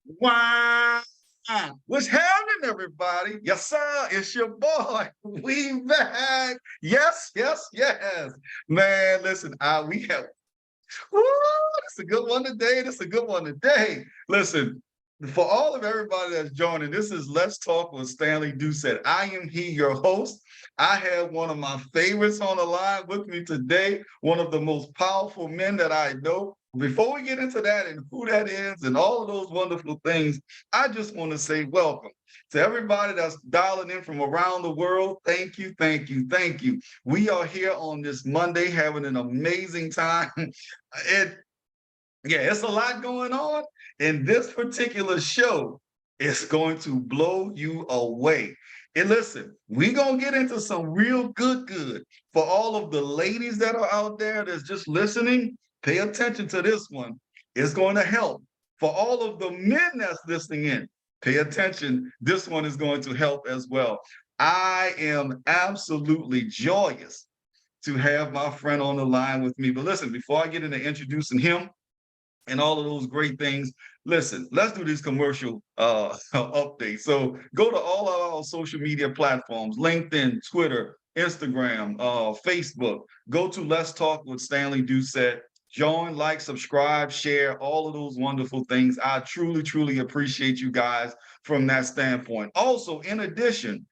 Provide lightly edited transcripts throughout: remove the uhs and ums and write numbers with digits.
Wow. What's happening, everybody? Yes, sir. It's your boy. We back. Yes, yes, yes. Man, listen, we have, woo, that's a good one today. That's a good one today. Listen, for all of everybody that's joining, this is Let's Talk with Stanley Doucette. I am he, your host. I have one of my favorites on the line with me today, one of the most powerful men that I know. Before we get into that and who that is and all of those wonderful things, I just want to say welcome to everybody that's dialing in from around the world. Thank you, thank you, thank you. We are here on this Monday having an amazing time. It Yeah, it's a lot going on. And this particular show is going to blow you away. And listen, we're going to get into some real good. For all of the ladies that are out there that's just listening, pay attention to this one. It's going to help. For all of the men that's listening in, pay attention. This one is going to help as well. I am absolutely joyous to have my friend on the line with me. But listen, before I get into introducing him, and all of those great things. Listen, let's do these commercial updates. So go to all of our social media platforms, LinkedIn, Twitter, Instagram, Facebook. Go to Let's Talk with Stanley Doucette. Join, like, subscribe, share, all of those wonderful things. I truly appreciate you guys from that standpoint. Also, in addition,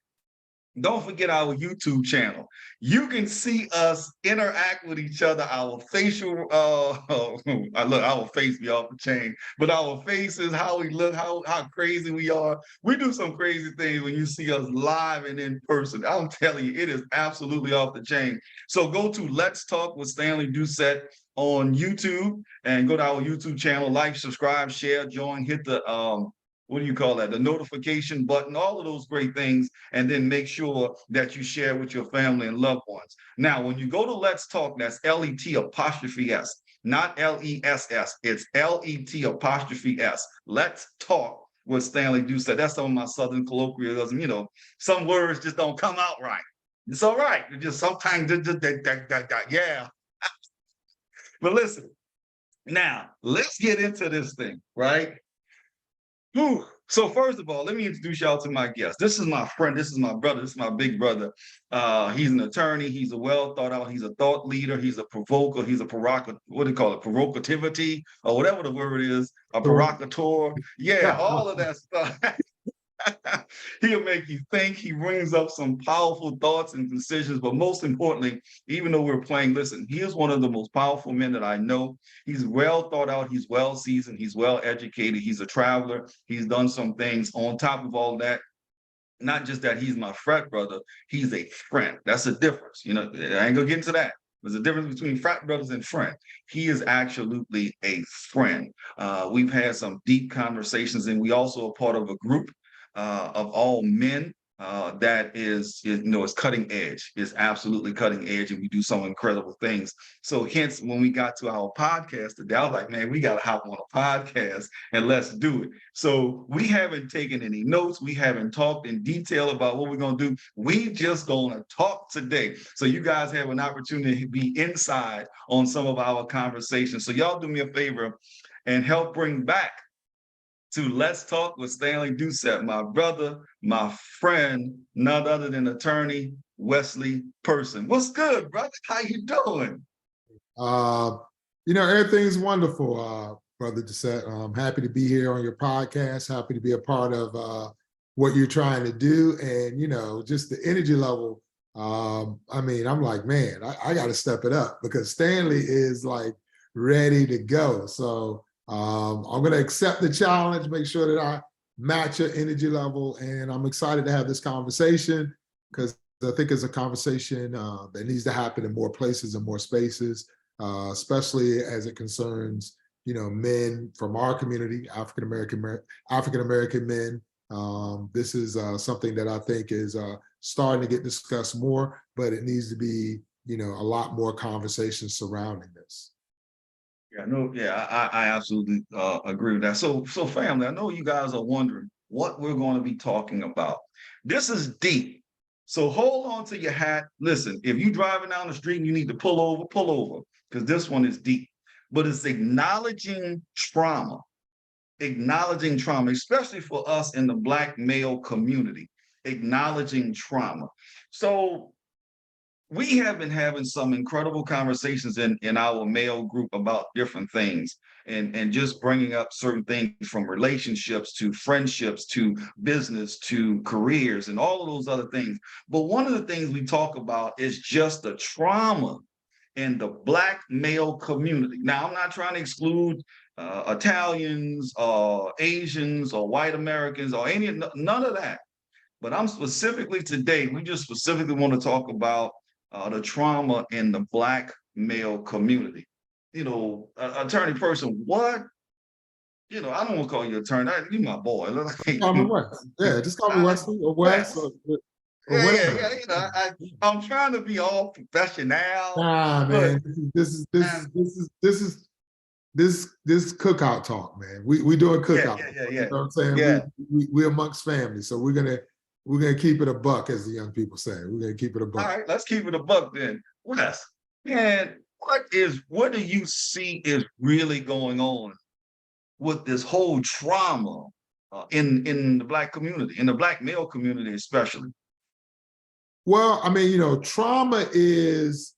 don't forget our YouTube channel. You can see us interact with each other. Our facial, I look, our face be off the chain, but our faces, how we look, how crazy we are. We do some crazy things when you see us live and in person. I'm telling you, it is absolutely off the chain. So go to Let's Talk with Stanley Doucette on YouTube and go to our YouTube channel, like, subscribe, share, join, hit the what do you call that? The notification button, all of those great things, and then make sure that you share with your family and loved ones. Now, when you go to Let's Talk, that's L-E-T apostrophe S, not L-E-S-S. It's L-E-T apostrophe S. Let's Talk with Stanley Doucette. That's some of my Southern colloquialism. You know, some words just don't come out right. It's all right. It just sometimes, yeah. But listen, now let's get into this thing, right? Whew. So first of all, let me introduce y'all to my guest. This is my friend. This is my brother. This is my big brother. He's an attorney. He's a well thought out. He's a thought leader. He's a provoker. He's a provocative. What do you call it? Provocativity or whatever the word is. A provocateur. Yeah, all of that stuff. He'll make you think. He brings up some powerful thoughts and decisions. But most importantly, even though we're playing, listen, he is one of the most powerful men that I know. He's well thought out. He's well seasoned. He's well educated. He's a traveler. He's done some things. On top of all that, not just that he's my frat brother, he's a friend. That's a difference. You know, I ain't gonna get into that. There's a difference between frat brothers and friend. He is absolutely a friend. We've had some deep conversations, and we also are part of a group of all men that is cutting edge, is absolutely cutting edge, and we do some incredible things. So hence when we got to our podcast today, I was like, man, we got to hop on a podcast and let's do it. So we haven't taken any notes. We haven't talked in detail about what we're going to do. We just going to talk today. So you guys have an opportunity to be inside on some of our conversations. So y'all do me a favor and help bring back to Let's Talk with Stanley Doucette, my brother, my friend, none other than attorney Wesley Person. What's good, brother? How you doing? Uh, Everything's wonderful, Brother Doucette. I'm happy to be here on your podcast, happy to be a part of what you're trying to do. And, just the energy level. I'm like, man, I got to step it up because Stanley is like ready to go. So I'm going to accept the challenge, make sure that I match your energy level. And I'm excited to have this conversation because I think it's a conversation that needs to happen in more places and more spaces, especially as it concerns, men from our community, African American men. This is something that I think is starting to get discussed more, but it needs to be, a lot more conversation surrounding this. I absolutely agree with that. So family, I know you guys are wondering what we're going to be talking about. This is deep. So hold on to your hat. Listen, if you're driving down the street and you need to pull over, because this one is deep. But it's acknowledging trauma acknowledging trauma, especially for us in the Black male community, acknowledging trauma. So we have been having some incredible conversations in our male group about different things and just bringing up certain things from relationships to friendships to business to careers and all of those other things. But one of the things we talk about is just the trauma in the Black male community. Now, I'm not trying to exclude Italians or Asians or white Americans or none of that. But I'm specifically today, we just specifically want to talk about the trauma in the Black male community. Attorney person, what? I don't want to call you attorney. You my boy. Call me Wes. Yeah, just call me Wesley or Wes or Yeah. whatever. I'm trying to be all professional, Nah, but man, this cookout talk, man. We doing cookout. You know what I'm saying? yeah. We amongst family, so we're gonna keep it a buck, as the young people say. We're gonna keep it a All buck. right, let's keep it a buck then. Wes, man, what do you see is really going on with this whole trauma in the Black community, in the Black male community especially? Well, I mean, trauma is,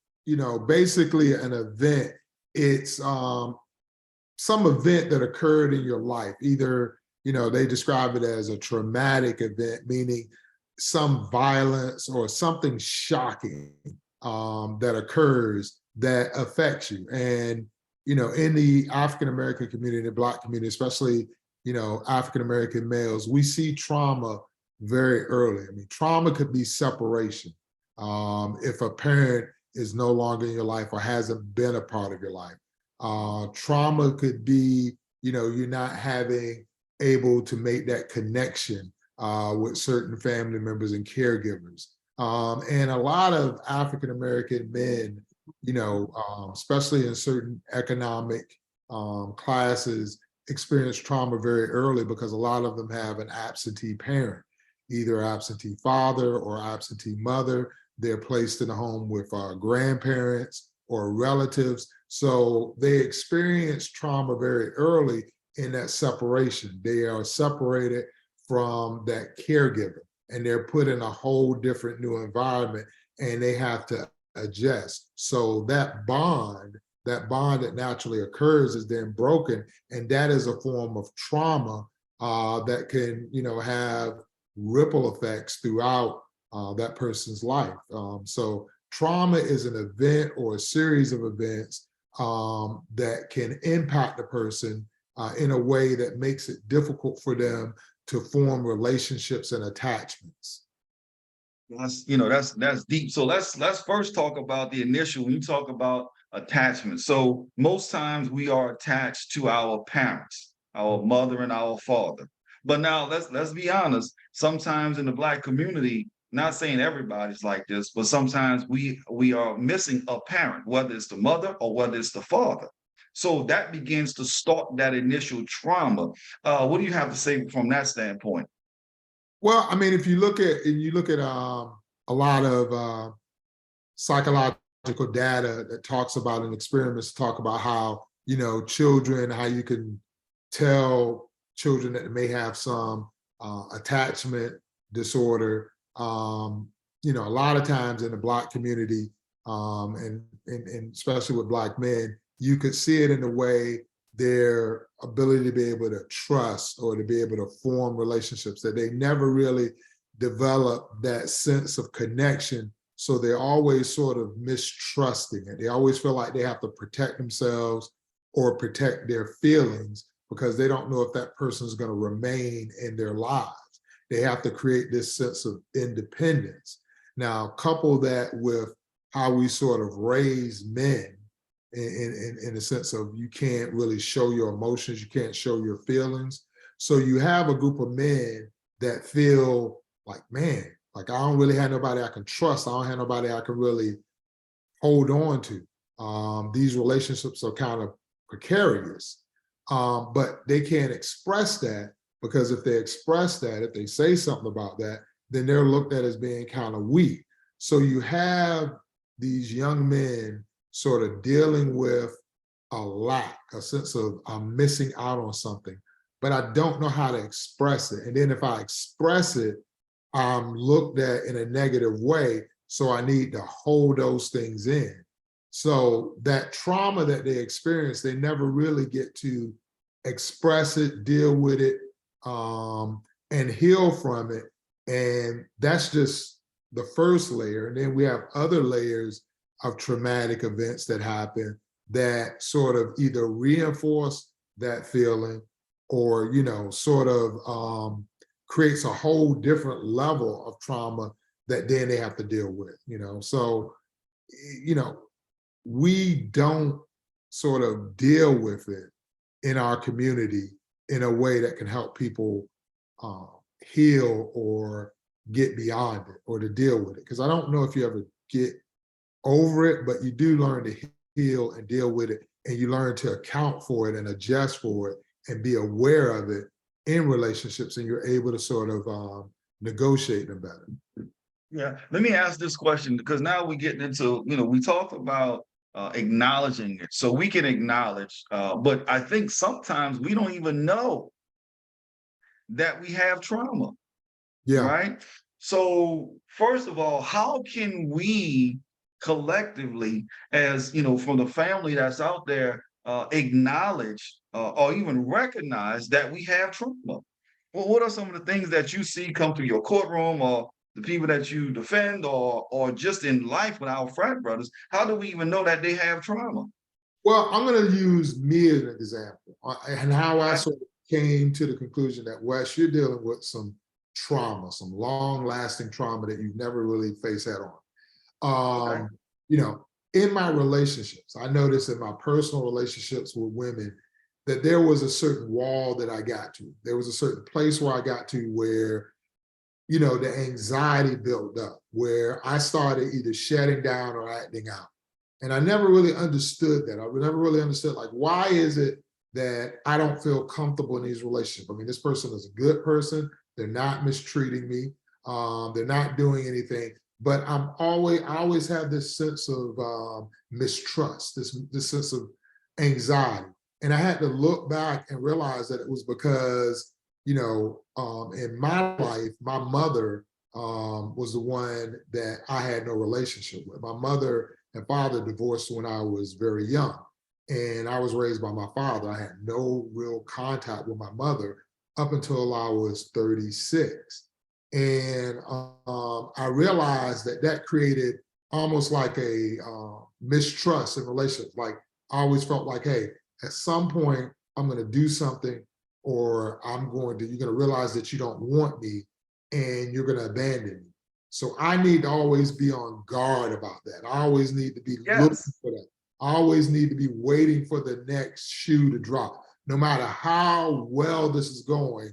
basically an event. It's some event that occurred in your life. Either, they describe it as a traumatic event, meaning some violence or something shocking that occurs that affects you. And, in the African American community, the Black community, especially, African American males, we see trauma very early. I mean, trauma could be separation. If a parent is no longer in your life or hasn't been a part of your life. Trauma could be, you're not able to make that connection with certain family members and caregivers. And a lot of African American men, especially in certain economic classes, experience trauma very early because a lot of them have an absentee parent, either absentee father or absentee mother. They're placed in a home with grandparents or relatives. So they experience trauma very early in that separation. They are separated from that caregiver and they're put in a whole different new environment and they have to adjust. So that bond that naturally occurs is then broken. And that is a form of trauma that can, have ripple effects throughout that person's life. So trauma is an event or a series of events that can impact the person in a way that makes it difficult for them to form relationships and attachments. That's deep. So let's first talk about the initial. When you talk about attachment, so most times we are attached to our parents, our mother and our father. But now let's be honest. Sometimes in the Black community, not saying everybody's like this, but sometimes we are missing a parent, whether it's the mother or whether it's the father. So that begins to start that initial trauma. What do you have to say from that standpoint? Well, I mean, if you look at a lot of psychological data that talks about, and experiments talk about how children, how you can tell children that may have some attachment disorder. A lot of times in the Black community, and especially with Black men, you could see it in the way their ability to be able to trust or to be able to form relationships, that they never really develop that sense of connection. So they're always sort of mistrusting it. They always feel like they have to protect themselves or protect their feelings because they don't know if that person is going to remain in their lives. They have to create this sense of independence. Now, couple that with how we sort of raise men in the sense of you can't really show your emotions, you can't show your feelings. So you have a group of men that feel like, man, like I don't really have nobody I can trust. I don't have nobody I can really hold on to. These relationships are kind of precarious, but they can't express that because if they express that, if they say something about that, then they're looked at as being kind of weak. So you have these young men sort of dealing with a lack, a sense of I'm missing out on something, but I don't know how to express it. And then if I express it, I'm looked at in a negative way. So I need to hold those things in. So that trauma that they experience, they never really get to express it, deal with it, and heal from it. And that's just the first layer. And then we have other layers of traumatic events that happen that sort of either reinforce that feeling or, sort of creates a whole different level of trauma that then they have to deal with, So, we don't sort of deal with it in our community in a way that can help people heal or get beyond it or to deal with it. Because I don't know if you ever get over it, but you do learn to heal and deal with it, and you learn to account for it and adjust for it and be aware of it in relationships, and you're able to sort of negotiate them better. Yeah, let me ask this question, because now we're getting into, we talk about acknowledging it. So we can acknowledge, but I think sometimes we don't even know that we have trauma, Yeah. right? So first of all, how can we collectively, as from the family that's out there, acknowledge or even recognize that we have trauma? Well, what are some of the things that you see come through your courtroom, or the people that you defend, or just in life with our frat brothers? How do we even know that they have trauma? Well, I'm going to use me as an example and how I Okay. sort of came to the conclusion that, Wes, you're dealing with some trauma, some long-lasting trauma that you've never really faced head on. Okay. In my relationships, I noticed in my personal relationships with women that there was a certain wall that I got to. There was a certain place where I got to where, the anxiety built up, where I started either shutting down or acting out. And I never really understood that. I never really understood, like, why is it that I don't feel comfortable in these relationships? I mean, this person is a good person. They're not mistreating me. They're not doing anything. But I always have this sense of mistrust, this sense of anxiety. And I had to look back and realize that it was because, in my life, my mother was the one that I had no relationship with. My mother and father divorced when I was very young, and I was raised by my father. I had no real contact with my mother up until I was 36. And I realized that created almost like a mistrust in relationships. Like, I always felt like, hey, at some point I'm going to do something, or you're going to realize that you don't want me and you're going to abandon me. So I need to always be on guard about that. I always need to be looking Yes. for that. I always need to be waiting for the next shoe to drop. No matter how well this is going,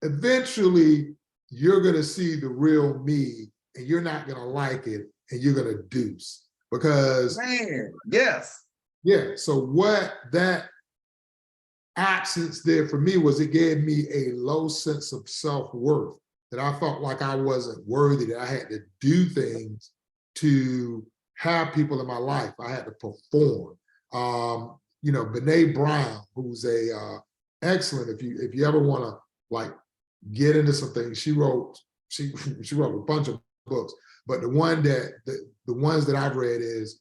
eventually you're going to see the real me, and you're not going to like it, and you're going to deuce. Because, Man, yes. yeah, so what that absence did for me was it gave me a low sense of self-worth, that I felt like I wasn't worthy, that I had to do things to have people in my life. I had to perform. Brene Brown, who's a excellent, if you ever want to like get into some things, she wrote a bunch of books, but the ones that I've read is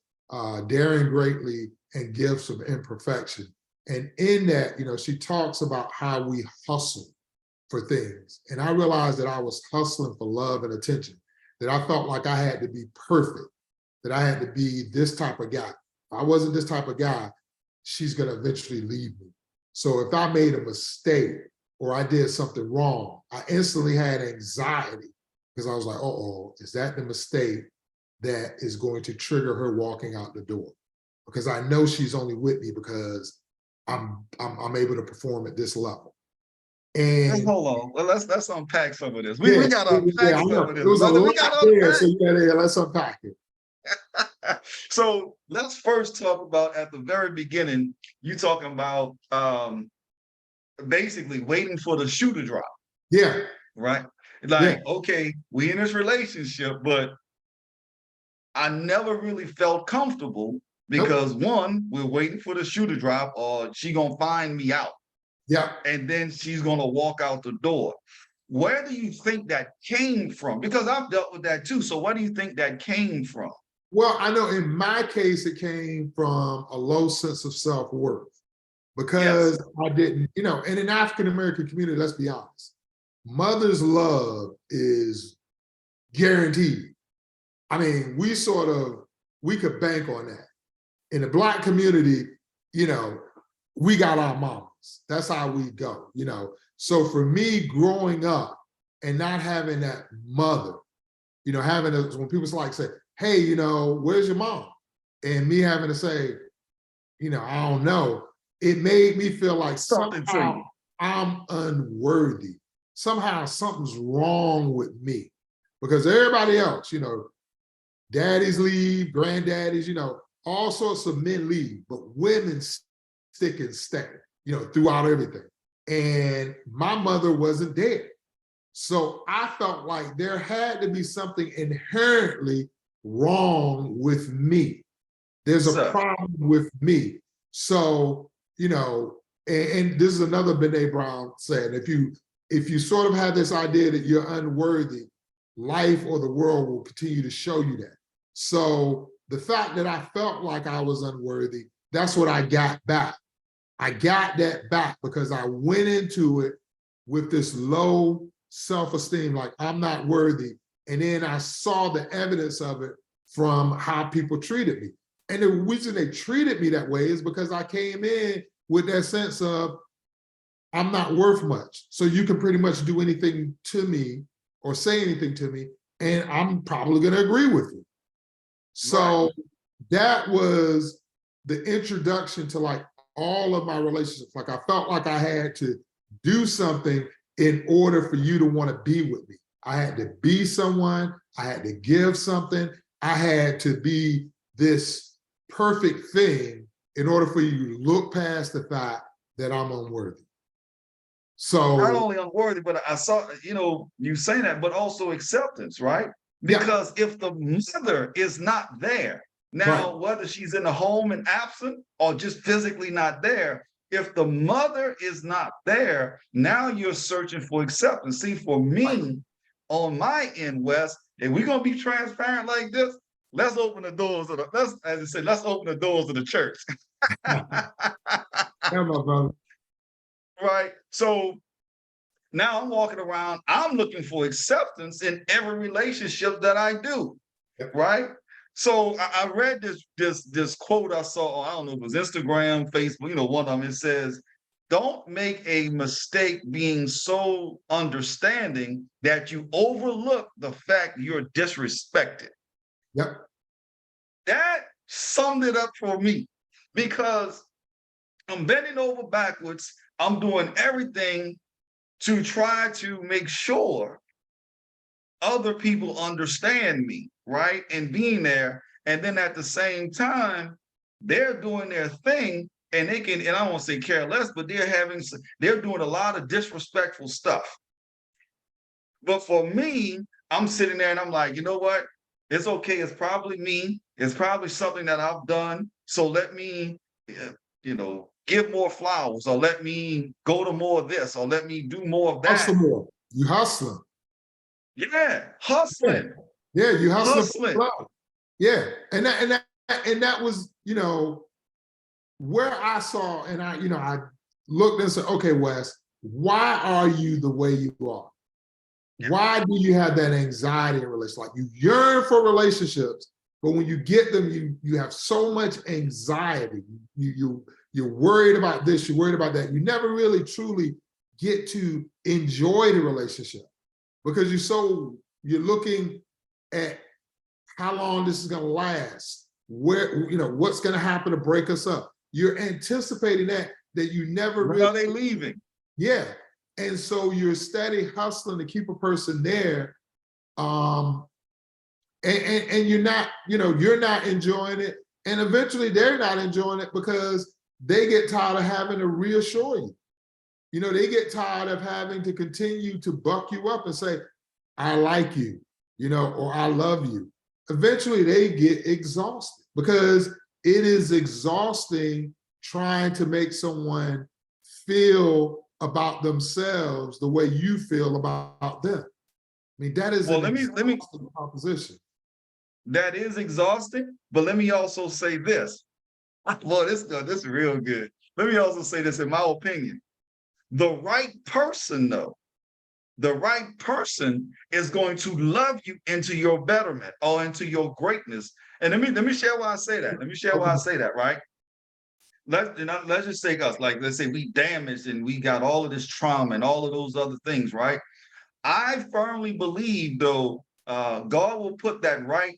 Daring Greatly and Gifts of Imperfection. And in that, she talks about how we hustle for things. And I realized that I was hustling for love and attention, that I felt like I had to be perfect, that I had to be this type of guy. If I wasn't this type of guy, she's going to eventually leave me. So if I made a mistake or I did something wrong, I instantly had anxiety, because I was like, uh-oh, is that the mistake that is going to trigger her walking out the door? Because I know she's only with me because I'm able to perform at this level. Well, And hold on. Well, let's unpack some of this. yeah, We got to unpack I some know of it this, was a brother. We lot got to there. So unpack. let's unpack it. So let's first talk about, at the very beginning, you talking about basically waiting for the shoe to drop, Yeah, right? yeah, Like, okay, we in this relationship, but I never really felt comfortable nope, because, one, we're waiting for the shoe to drop, or she gonna find me out. Yeah. and then she's going to walk out the door. Where do you think that came from? Because I've dealt with that too. So where do you think that came from? Well, I know in my case, it came from a low sense of self-worth Yes, because I didn't, in an African American community, let's be honest, mother's love is guaranteed. I mean, we could bank on that. In the Black community, we got our mamas. That's how we go. So for me growing up and not having that mother, when people say, hey, where's your mom? And me having to say, I don't know, it made me feel like something to somehow you. I'm unworthy. Somehow something's wrong with me. Because everybody else, daddies leave, granddaddies, all sorts of men leave, but women stick and stay, throughout everything. And my mother wasn't there. So I felt like there had to be something inherently wrong with me. There's a So, problem with me. So, and this is another Brene Brown saying, if you sort of have this idea that you're unworthy, life or the world will continue to show you that. So the fact that I felt like I was unworthy, that's what I got back. I got that back because I went into it with this low self-esteem, like I'm not worthy. And then I saw the evidence of it from how people treated me. And the reason they treated me that way is because I came in with that sense of I'm not worth much. So you can pretty much do anything to me or say anything to me, and I'm probably going to agree with you. So right. that was the introduction to like all of my relationships. Like I felt like I had to do something in order for you to want to be with me. I had to be someone, I had to give something, I had to be this perfect thing in order for you to look past the fact that I'm unworthy. Not So only unworthy, but I saw, you saying that, but also acceptance, right? yeah, Because if the mother is not there, right. now whether she's in the home and absent or just physically not there, if the mother is not there, now you're searching for acceptance. See, for Right. me, on my end, Wes, if we're gonna be transparent like this, let's open the doors of the as I say, let's open the doors of the church. Yeah, my brother. Right. So now I'm walking around, I'm looking for acceptance in every relationship that I do, Yep. right? So I read this quote I saw, I don't know, it was Instagram, Facebook, one of them. It says, don't make a mistake being so understanding that you overlook the fact you're disrespected. Yep. That summed it up for me because I'm bending over backwards. I'm doing everything to try to make sure other people understand me, right? And being there. And then at the same time, they're doing their thing and they can, and I don't want to say care less, but they're doing a lot of disrespectful stuff. But for me, I'm sitting there and I'm like, you know what? It's okay. It's probably me. It's probably something that I've done. So let me, give more flowers, or let me go to more of this, or let me do more of that. Hustle more. You hustling. Yeah, Yeah. hustling, Yeah, you hustling for hustling. love. Yeah. And that was, where I saw, and I looked and said, okay, Wes, why are you the way you are? Yeah. Why do you have that anxiety in relationships? Like you yearn for relationships, but when you get them, you have so much anxiety. You're worried about this, you're worried about that. You never really truly get to enjoy the relationship because you're looking at how long this is going to last, what's going to happen to break us up. You're anticipating that you never When really, are they leaving? yeah. And so you're steady hustling to keep a person there. Um, and you're not enjoying it. And eventually they're not enjoying it because they get tired of having to reassure you. They get tired of having to continue to buck you up and say, I like you, or I love you. Eventually they get exhausted because it is exhausting trying to make someone feel about themselves the way you feel about them. I mean, that is Well, an let me exhausting proposition. that is exhausting, but let me also say this. Well, this is real good. Let me also say this, in my opinion. The right person, though, the right person is going to love you into your betterment or into your greatness. And let me share why I say that. Let me share why I say that, right? Let's just take us, like, let's say we damaged and we got all of this trauma and all of those other things, right? I firmly believe, though, God will put that right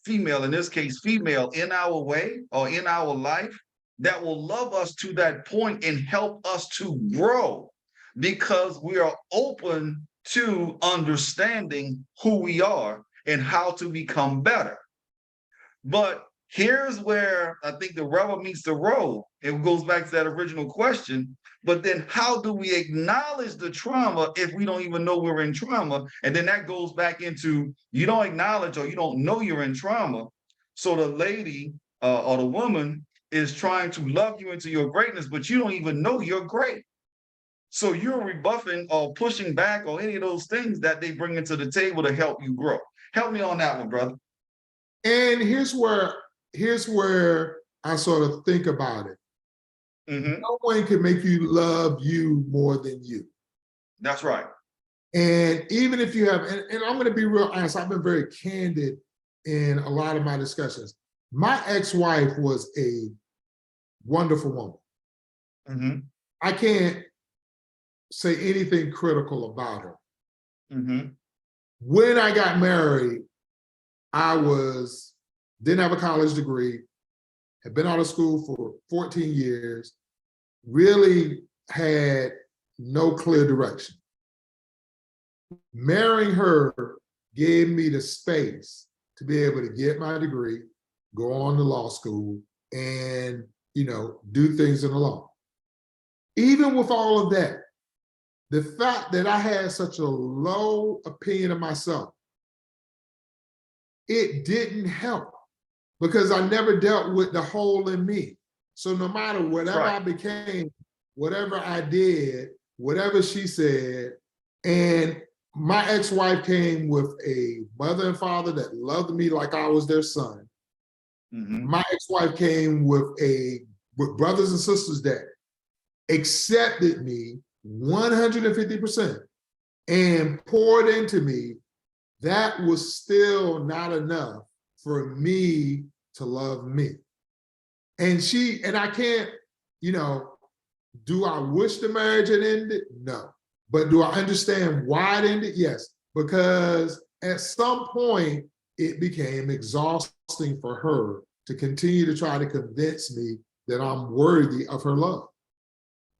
female, in this case, female, in our way or in our life that will love us to that point and help us to grow because we are open to understanding who we are and how to become better. But here's where I think the rubber meets the road. It goes back to that original question. But then how do we acknowledge the trauma if we don't even know we're in trauma? And then that goes back into, you don't acknowledge or you don't know you're in trauma. So the lady or the woman is trying to love you into your greatness, but you don't even know you're great. So you're rebuffing or pushing back or any of those things that they bring into the table to help you grow. Help me on that one, brother. And here's where I sort of think about it. Mhm. No one can make you love you more than you. That's right. And even if you have, and I'm going to be real honest, I've been very candid in a lot of my discussions. My ex-wife was a wonderful woman. Mhm. I can't say anything critical about her. Mhm. When I got married, I didn't have a college degree, had been out of school for 14 years, really had no clear direction. Marrying her gave me the space to be able to get my degree, go on to law school, and do things in the law. Even with all of that, the fact that I had such a low opinion of myself, it didn't help because I never dealt with the hole in me. So no matter That's whatever right. I became, whatever I did, whatever she said, and my ex-wife came with a mother and father that loved me like I was their son. Mhm. My ex-wife came with brothers and sisters that accepted me 150% and poured into me. That was still not enough for me to love me. And I can't, you know, do I wish the marriage had ended? No. But do I understand why it ended? Yes. Because at some point, it became exhausting for her to continue to try to convince me that I'm worthy of her love.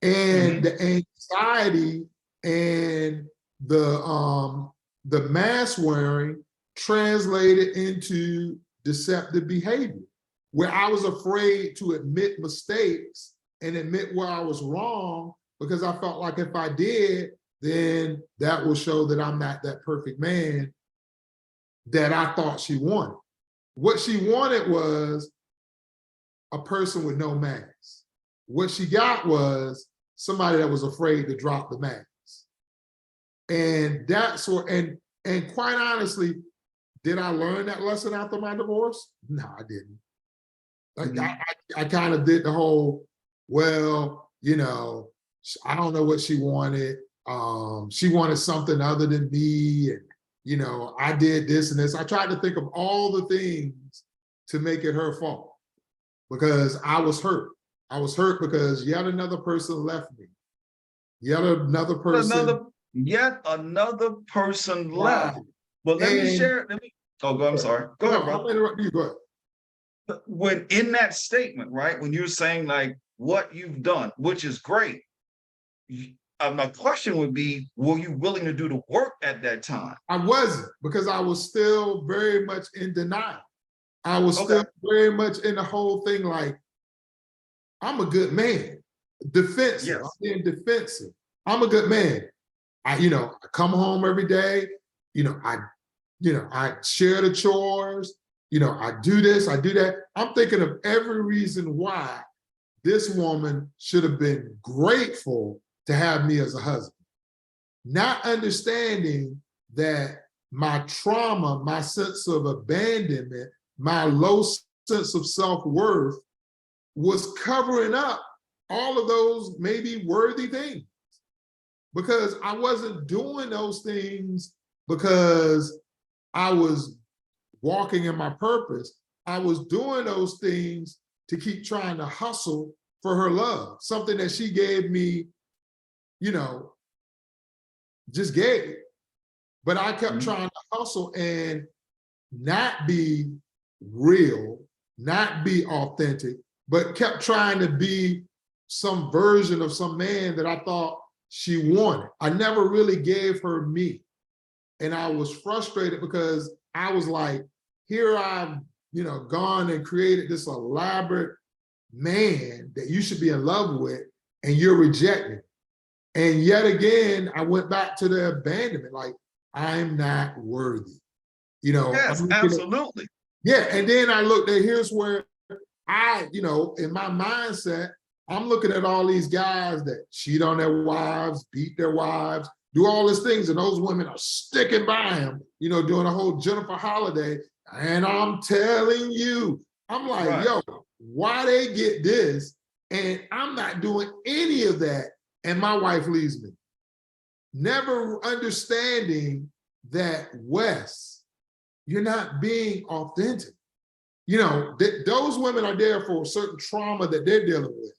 And Mhm. the anxiety and the mask wearing translated into deceptive behavior, where I was afraid to admit mistakes and admit where I was wrong because I felt like if I did, then that will show that I'm not that perfect man that I thought she wanted. What she wanted was a person with no mask. What she got was somebody that was afraid to drop the mask. And that's what, and quite honestly, did I learn that lesson after my divorce? No, I didn't. Mhm. I kind of did the whole, well, I don't know what she wanted. She wanted something other than me. And, I did this and this. I tried to think of all the things to make it her fault because I was hurt. I was hurt because yet another person left me. Yet another person. Yet another person Right. left. But let me And share. Oh, I'm sorry. Go no, ahead, I'm brother. interrupting you. Go ahead. When in that statement, right? When you're saying like what you've done, which is great. My question would be: were you willing to do the work at that time? I wasn't because I was still very much in denial. I was Okay. still very much in the whole thing like, I'm a good man. Defensive. I'm Yes. being defensive. I'm a good man. I come home every day, I share the chores, I do this, I do that. I'm thinking of every reason why this woman should have been grateful to have me as a husband. Not understanding that my trauma, my sense of abandonment, my low sense of self-worth was covering up all of those maybe worthy things. Because I wasn't doing those things because I was walking in my purpose. I was doing those things to keep trying to hustle for her love, something that she gave me, you know, just gave. But I kept trying to hustle and not be real, not be authentic, but kept trying to be some version of some man that I thought she wanted. I never really gave her me. And I was frustrated because I was like, here I've, gone and created this elaborate man that you should be in love with, and you're rejecting. And yet again, I went back to the abandonment, like, I'm not worthy. Yes, absolutely. Yeah, and then I looked at, here's where I, in my mindset, I'm looking at all these guys that cheat on their wives, beat their wives, do all these things, and those women are sticking by him, doing a whole Jennifer Holiday. And I'm telling you, I'm like, Right. yo, why they get this? And I'm not doing any of that, and my wife leaves me. Never understanding that, Wes, you're not being authentic. Those women are there for a certain trauma that they're dealing with.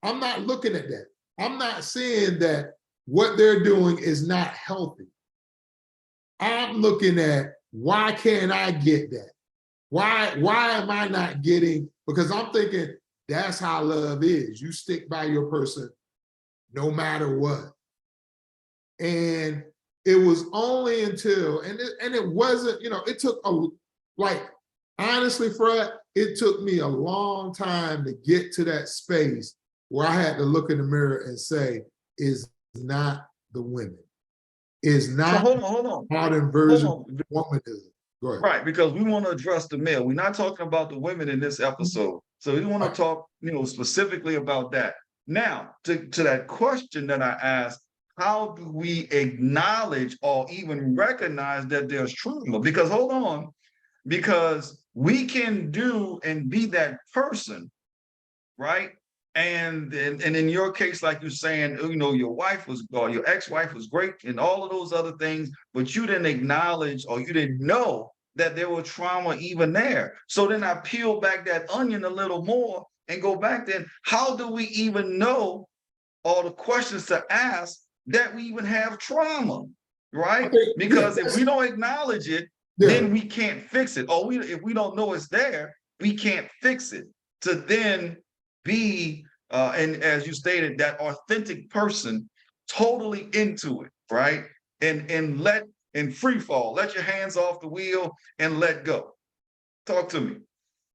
I'm not looking at that. I'm not saying that what they're doing is not healthy. I'm looking at, why can't I get that? Why am I not getting, because I'm thinking that's how love is. You stick by your person no matter what. And it was only until, and it wasn't, it took honestly, Fred, it took me a long time to get to that space where I had to look in the mirror and say, is not the women. Is not so hold on. modern version of womanism. Go ahead. Right, because we want to address the male. We're not talking about the women in this episode. So we want to talk, specifically about that. Now, to that question that I asked, how do we acknowledge or even recognize that there's trauma? Because hold on, because we can do and be that person, right? And in your case, like you're saying, your wife was, or your ex-wife was great and all of those other things, but you didn't acknowledge or you didn't know that there was trauma even there. So then I peel back that onion a little more and go back then, how do we even know all the questions to ask that we even have trauma, right? Because if we don't acknowledge it, then we can't fix it. Or if we don't know it's there, we can't fix it. To then be, and as you stated, that authentic person totally into it, right? And let, in free fall, let your hands off the wheel and let go. Talk to me.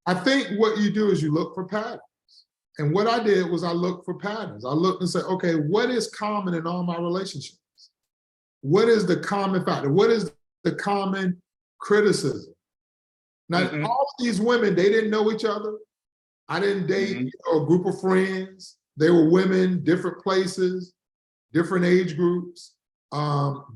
I think what you do is you look for patterns. And what I did was I looked for patterns. I looked and said, okay, what is common in all my relationships? What is the common factor? What is the common criticism? Now, all of these women, they didn't know each other. I didn't date a group of friends. They were women, different places, different age groups,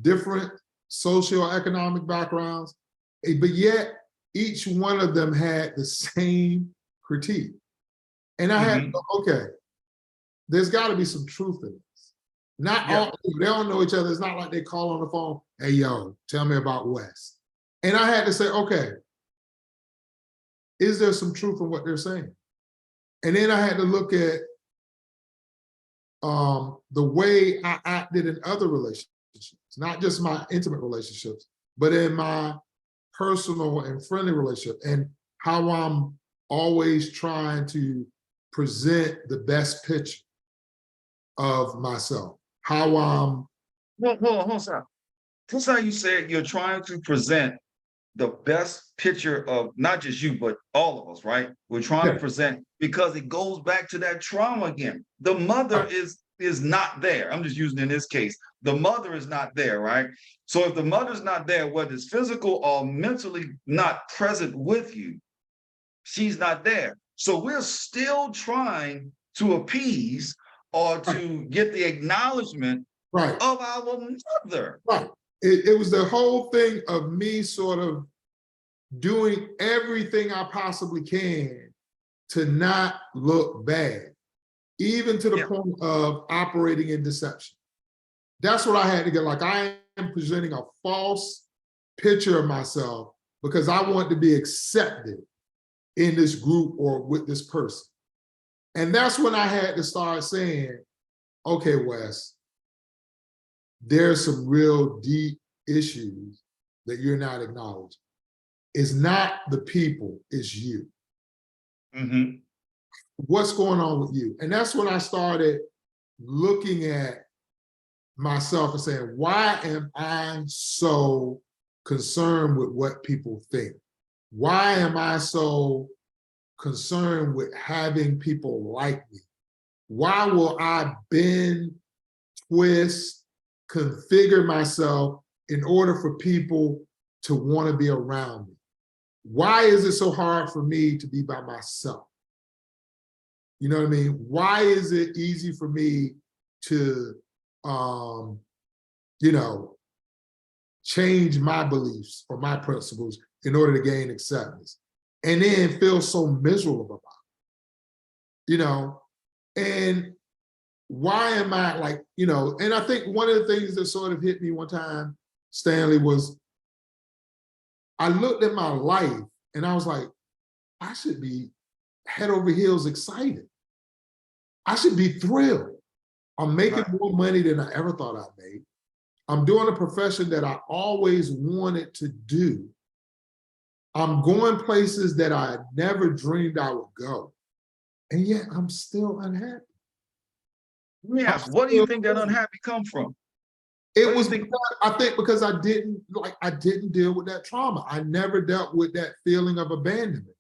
different socioeconomic backgrounds. But yet, each one of them had the same critique. And I had to go, okay, there's got to be some truth in this. Not all, they don't know each other. It's not like they call on the phone, hey, yo, tell me about Wes. And I had to say, okay, is there some truth in what they're saying? And then I had to look at the way I acted in other relationships, not just my intimate relationships, but in my personal and friendly relationship, and how I'm always trying to present the best picture of myself. How I'm. Hold on. That's how you said you're trying to present the best picture of not just you, but all of us, right? We're trying to present, because it goes back to that trauma again. The mother is not there. I'm just using in this case, the mother is not there, right? So if the mother's not there, whether it's physical or mentally not present with you, she's not there. So we're still trying to appease or Right. to get the acknowledgement Right. of our mother. Right. It was the whole thing of me sort of doing everything I possibly can to not look bad, even to the Yeah. point of operating in deception. That's what I had to get. Like, I am presenting a false picture of myself because I want to be accepted in this group or with this person. And that's when I had to start saying, okay, Wes, there's some real deep issues that you're not acknowledging. It's not the people, it's you. Mm-hmm. What's going on with you? And that's when I started looking at myself and saying, why am I so concerned with what people think? Why am I so concerned with having people like me? Why will I bend, twist, configure myself in order for people to want to be around me? Why is it so hard for me to be by myself? You know what I mean? Why is it easy for me to, you know, change my beliefs or my principles in order to gain acceptance, and then feel so miserable about it, you know? And why am I like, you know, and I think one of the things that sort of hit me one time, Stanley, was I looked at my life and I was like, I should be head over heels excited. I should be thrilled. I'm making Right. more money than I ever thought I'd make. I'm doing a profession that I always wanted to do. I'm going places that I never dreamed I would go. And yet I'm still unhappy. I'm Yes. What do you still think that unhappy come from? What It do you was think? because, I think because I didn't deal with that trauma. I never dealt with that feeling of abandonment.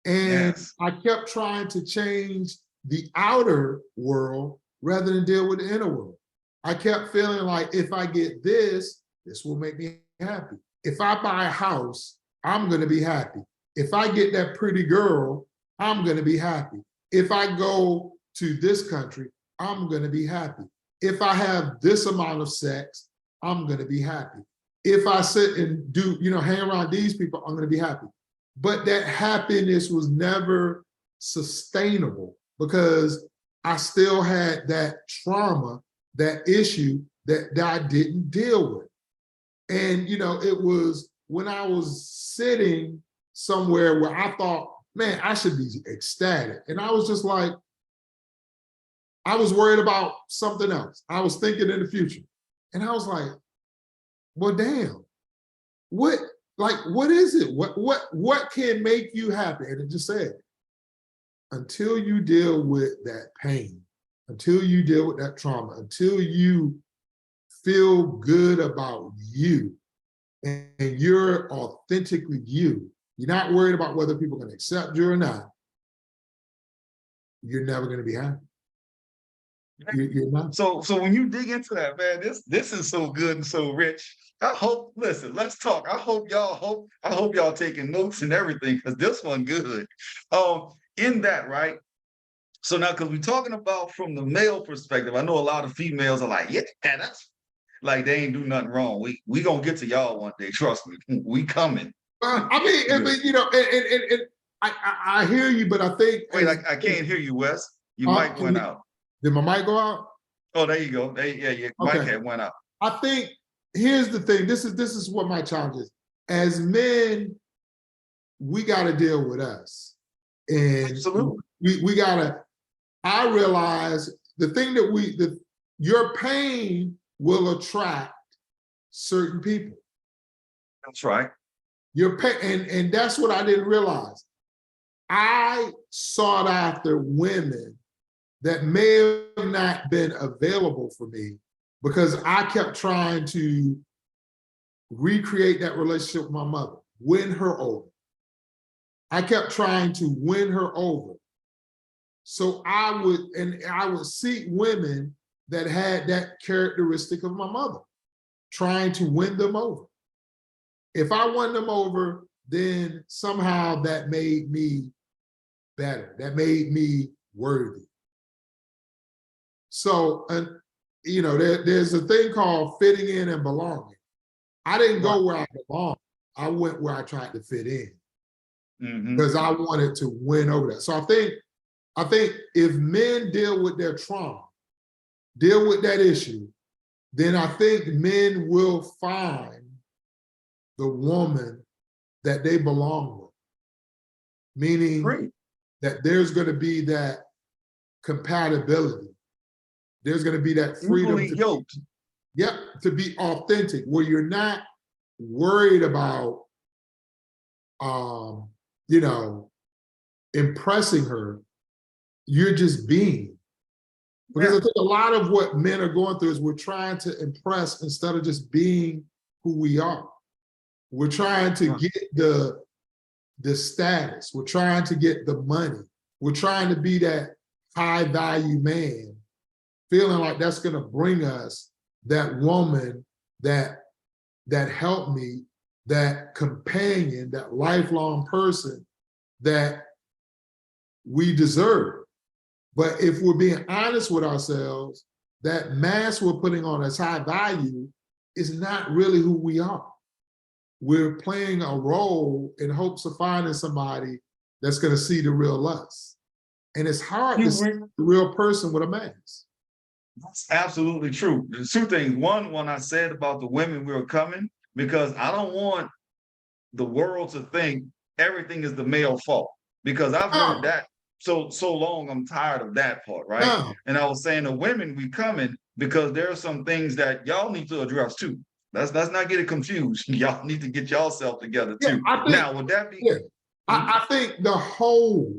And Yes. I kept trying to change the outer world rather than deal with the inner world. I kept feeling like if I get this, this will make me happy. If I buy a house, I'm going to be happy. If I get that pretty girl, I'm going to be happy. If I go to this country, I'm going to be happy. If I have this amount of sex, I'm going to be happy. If I sit and do, you know, hang around these people, I'm going to be happy. But that happiness was never sustainable because I still had that trauma, that issue that I didn't deal with. And, you know, it was when I was sitting somewhere where I thought, man, I should be ecstatic. And I was just like, I was worried about something else. I was thinking in the future. And I was like, well, damn, what, what is it? What can make you happy? And it just said, until you deal with that pain, until you deal with that trauma, until you feel good about you and you're authentically you, you're not worried about whether people can accept you or not, you're never going to be happy. You're not. So when you dig into that, man, this is so good and so rich. I hope, listen, let's talk. I hope y'all taking notes and everything, because this one good. In that, right? So now, because we're talking about from the male perspective, I know a lot of females are like, yeah, that's like they ain't do nothing wrong. We gonna get to y'all one day. Trust me, we coming. I mean, you know, and I hear you, but I think Wait, I can't hear you, Wes. Your mic can went you, out. did my mic go out? Oh, there you go. Yeah, your mic Okay. had went out. I think here's the thing. This is what my challenge is. As men, we got to deal with us, and Absolutely. we got to. I realize the thing that your pain will attract certain people. That's right. Your pain, and that's what I didn't realize. I sought after women that may have not been available for me because I kept trying to recreate that relationship with my mother, win her over. I kept trying to win her over. So I would seek women that had that characteristic of my mother, trying to win them over. If I won them over, then somehow that made me better. That made me worthy. So, and there's a thing called fitting in and belonging. I didn't Right. go where I belong. I went where I tried to fit in Mm-hmm. because I wanted to win over that. So I think if men deal with their trauma, deal with that issue, then I think men will find the woman that they belong with. Meaning Great. that there's going to be that compatibility. There's going to be that freedom Equally yoked. to be authentic, where you're not worried about, you know, impressing her. You're just being. Because I think a lot of what men are going through is we're trying to impress instead of just being who we are. We're trying to get the status. We're trying to get the money. We're trying to be that high value man, feeling like that's going to bring us that woman that helped me, that companion, that lifelong person that we deserve. But if we're being honest with ourselves, that mask we're putting on as high value is not really who we are. We're playing a role in hopes of finding somebody that's going to see the real us. And it's hard to see the real person with a mask. That's absolutely true. There's two things. One, when I said about the women we were coming, because I don't want the world to think everything is the male fault. Because I've heard that so long, I'm tired of that part, right? No. And I was saying the women we coming because there are some things that y'all need to address too. Let's not get it confused. Y'all need to get yourself together too. Now, would that be? Yeah, I think the whole,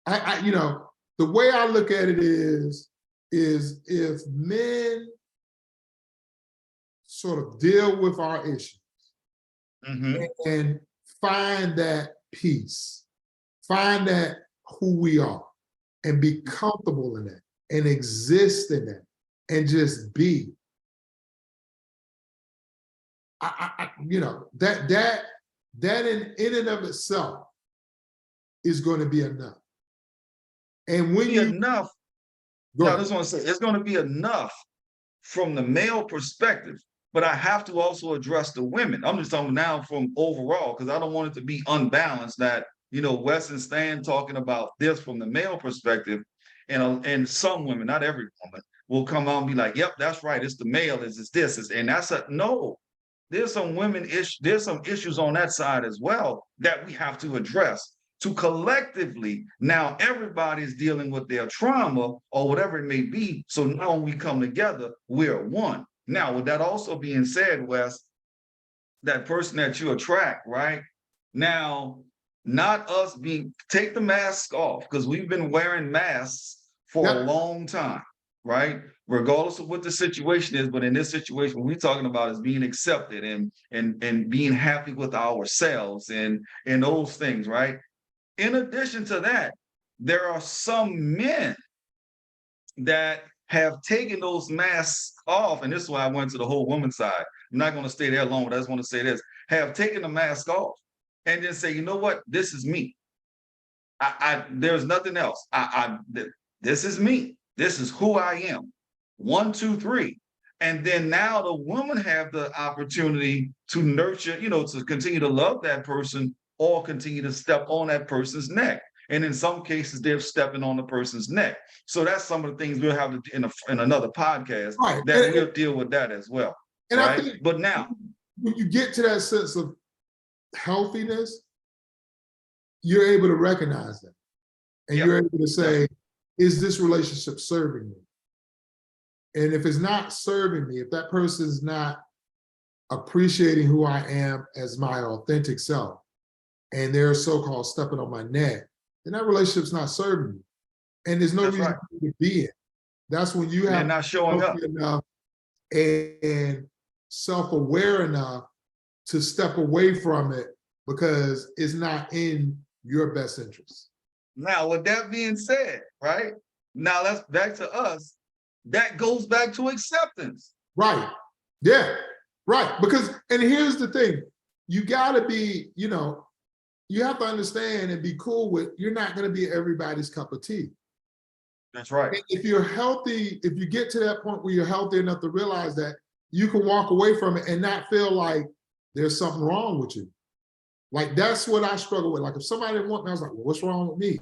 the way I look at it is if men sort of deal with our issues and find that peace, find that who we are, and be comfortable in that, and exist in that, and just be. That in and of itself is going to be enough. And when you enough, I just want to say it's going to be enough from the male perspective, but I have to also address the women. I'm just talking now from overall because I don't want it to be unbalanced. That Wes and Stan talking about this from the male perspective, and some women, not every woman, will come out and be like, "Yep, that's right. It's the male. It's this, and that's a no." There's some there's some issues on that side as well that we have to address to collectively. Now everybody's dealing with their trauma or whatever it may be. So now when we come together, we're one. Now, with that also being said, Wes, that person that you attract, right? Now, not us take the mask off because we've been wearing masks for a long time, right? Regardless of what the situation is, but in this situation, what we're talking about is being accepted and being happy with ourselves and those things, right? In addition to that, there are some men that have taken those masks off, and this is why I went to the whole woman side. I'm not going to stay there long, but I just want to say this: have taken the mask off and then say, you know what, this is me. There's nothing else. This is me. This is who I am. 1, 2, 3. And then now the woman have the opportunity to nurture, to continue to love that person or continue to step on that person's neck. And in some cases, they're stepping on the person's neck. So that's some of the things we'll have in another podcast that we'll deal with that as well. And right? I think but now, when you get to that sense of healthiness, you're able to recognize that. And you're able to say, is this relationship serving me? And if it's not serving me, if that person is not appreciating who I am as my authentic self, and they're so-called stepping on my neck, then that relationship's not serving me. And there's no reason to be in. That's when you have not showing up enough and self-aware enough to step away from it because it's not in your best interest. Now, with that being said, right? Now that's back to us. That goes back to acceptance. Right. Yeah. Right. Because, and here's the thing, you gotta be, you have to understand and be cool with, you're not going to be everybody's cup of tea. That's right. And if you're healthy, if you get to that point where you're healthy enough to realize that, you can walk away from it and not feel like there's something wrong with you. Like, that's what I struggle with. Like, if somebody didn't want me, I was like, well, what's wrong with me?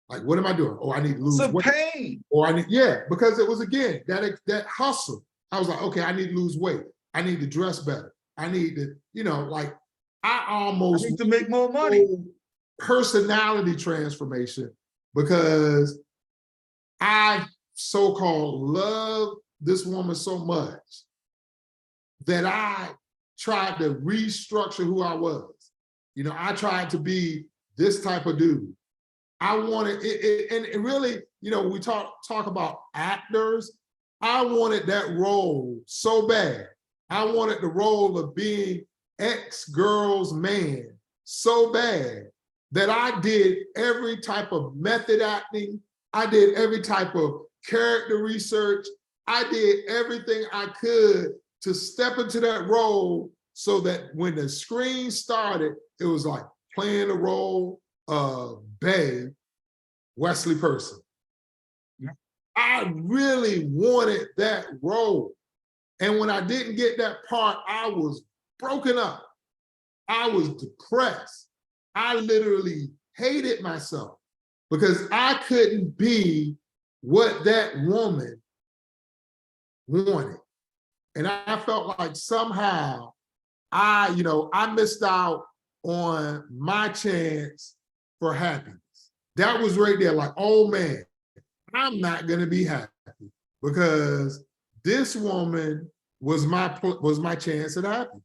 Like, what am I doing? Oh, I need to lose Some weight. pain. Or I need, yeah, because it was, again, that hustle. I was like, okay, I need to lose weight. I need to dress better. I need to, like, I I almost need to make more money. personality transformation because I so-called love this woman so much that I tried to restructure who I was. I tried to be this type of dude. I wanted it, and it really, when we talk about actors, I wanted that role so bad. I wanted the role of being ex-girl's man so bad that I did every type of method acting. I did every type of character research. I did everything I could to step into that role so that when the screen started, it was like playing the role of Bay, Wesley Person. Yeah. I really wanted that role. And when I didn't get that part, I was broken up. I was depressed. I literally hated myself because I couldn't be what that woman wanted. And I felt like somehow I missed out on my chance for happiness. That was right there, like, oh man, I'm not gonna be happy because this woman was my chance at happiness.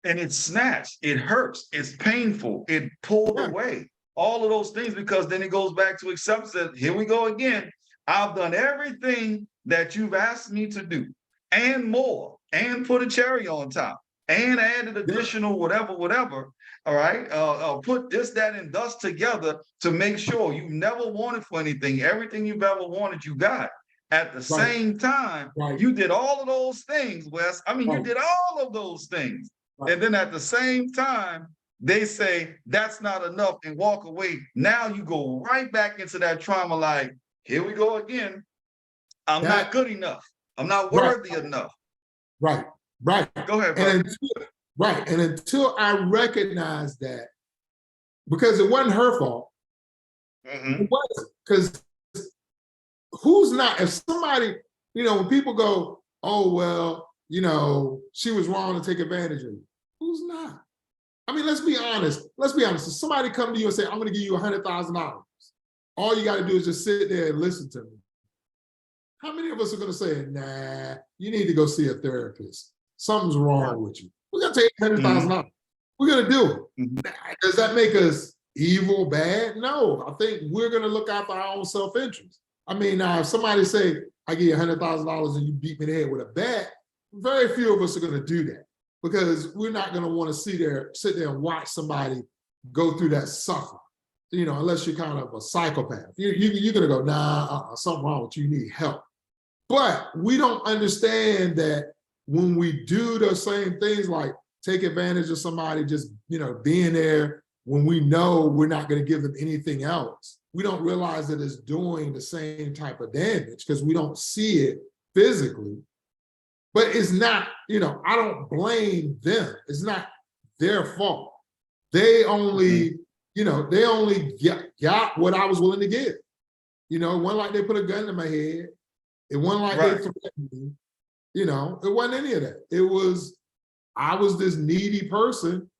And it's snatched, it hurts, it's painful, it pulled away. All of those things, because then it goes back to acceptance that here we go again. I've done everything that you've asked me to do and more, and put a cherry on top and added additional whatever. All right. Put this, that, and thus together to make sure you've never wanted for anything. Everything you've ever wanted, you got. At the same time, you did all of those things, Wes. I mean, you did all of those things. And then at the same time, they say that's not enough and walk away. Now you go right back into that trauma, like, here we go again. I'm not good enough. I'm not worthy enough. Right. Go ahead, bro. And until I recognized that, because it wasn't her fault, it wasn't. Because who's not, if somebody, when people go, oh, well, she was wrong to take advantage of you. Who's not? I mean, let's be honest. If somebody come to you and say, I'm going to give you $100,000, all you got to do is just sit there and listen to me. How many of us are going to say, nah, you need to go see a therapist? Something's wrong with you. We're going to take $100,000. We're going to do it. Does that make us evil, bad? No, I think we're going to look after our own self-interest. I mean, now, if somebody say, I give you $100,000 and you beat me in the head with a bat, very few of us are going to do that because we're not going to want to sit there and watch somebody go through that suffering, unless you're kind of a psychopath. You're going to go, nah, something wrong with you, you need help. But we don't understand that when we do those same things, like take advantage of somebody just, being there when we know we're not going to give them anything else, we don't realize that it's doing the same type of damage because we don't see it physically. But it's not, I don't blame them. It's not their fault. They only, they only got what I was willing to give. It wasn't like they put a gun to my head. It wasn't like they threatened me. It wasn't any of that. I was this needy person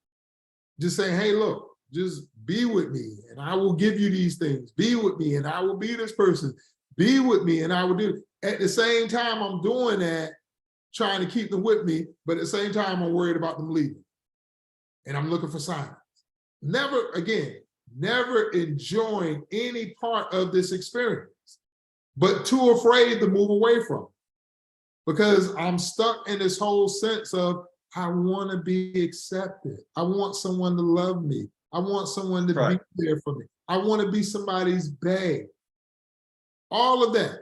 just saying, hey, look, just be with me and I will give you these things. Be with me and I will be this person. Be with me and I will do it. At the same time, I'm doing that, trying to keep them with me, but at the same time, I'm worried about them leaving. And I'm looking for signs. Never enjoying any part of this experience, but too afraid to move away from it. Because I'm stuck in this whole sense of, I want to be accepted. I want someone to love me. I want someone to be there for me. I want to be somebody's bae. All of that.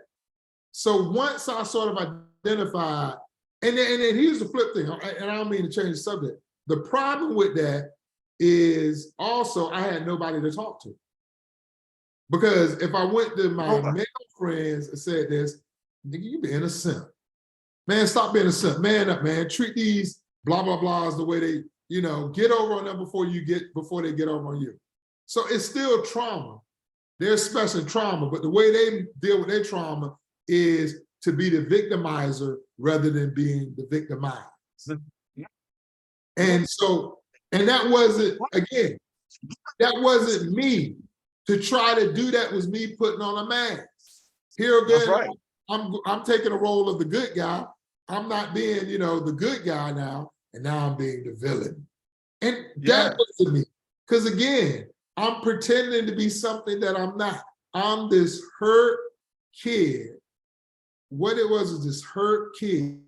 So once I sort of identified, and then here's the flip thing, and I don't mean to change the subject. The problem with that is also I had nobody to talk to. Because if I went to my Oh, male friends and said this, nigga, you being a simp. Man, stop being a simp. Man up, man. Treat these blah, blah, blahs the way they, get over on them before they get over on you. So it's still trauma. They're expressing trauma, but the way they deal with their trauma is to be the victimizer rather than being the victimized. And so, and that wasn't, again, that wasn't me. To try to do that was me putting on a mask. Here again, right. I'm taking a role of the good guy. I'm not being, the good guy now, and now I'm being the villain. And that wasn't me. Because again, I'm pretending to be something that I'm not. I'm this hurt kid. What it was is this hurt kid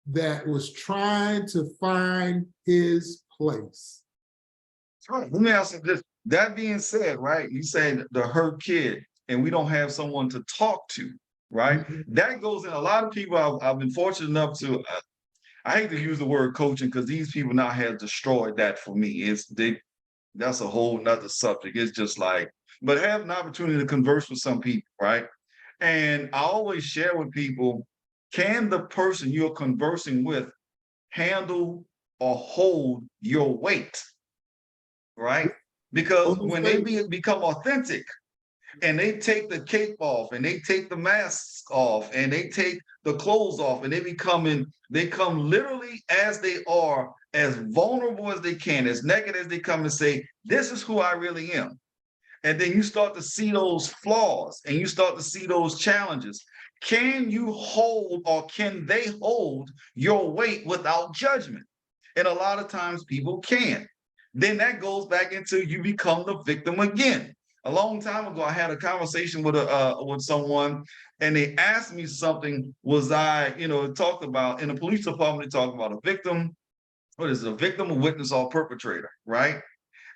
that was trying to find his place. Right. Let me ask you this. That being said, right, you saying the hurt kid, and we don't have someone to talk to, right? That goes in a lot of people. I've been fortunate enough to. I hate to use the word coaching because these people now have destroyed that for me. That's a whole nother subject. It's just like, but have an opportunity to converse with some people, right? And I always share with people, can the person you're conversing with handle or hold your weight, right? Because when they become authentic and they take the cape off and they take the masks off and they take the clothes off and they come literally as they are, as vulnerable as they can, as naked as they come, and say, this is who I really am. And then you start to see those flaws and you start to see those challenges. Can you hold, or can they hold your weight without judgment? And a lot of times people can't. Then that goes back into you become the victim again. A long time ago, I had a conversation with someone, and they asked me something. Was I, talked about in the police department? They talked about a victim. What is it, a victim, a witness, or a perpetrator, right?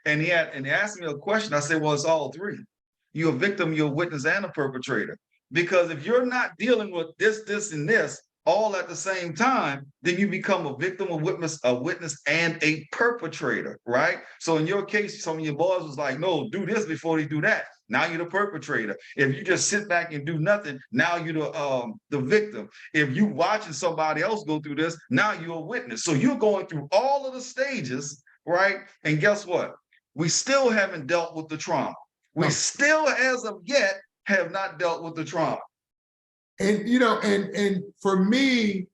And they asked me a question. I said, well, it's all three. You're a victim, you're a witness, and a perpetrator. Because if you're not dealing with this, and this all at the same time, then you become a victim, a witness, and a perpetrator, right? So in your case, some of your boys was like, no, do this before they do that. Now you're the perpetrator. If you just sit back and do nothing, now you're the victim. If you watching somebody else go through this, now you're a witness. So you're going through all of the stages, right? And guess what? We still haven't dealt with the trauma. We still, as of yet, have not dealt with the trauma. And and for me,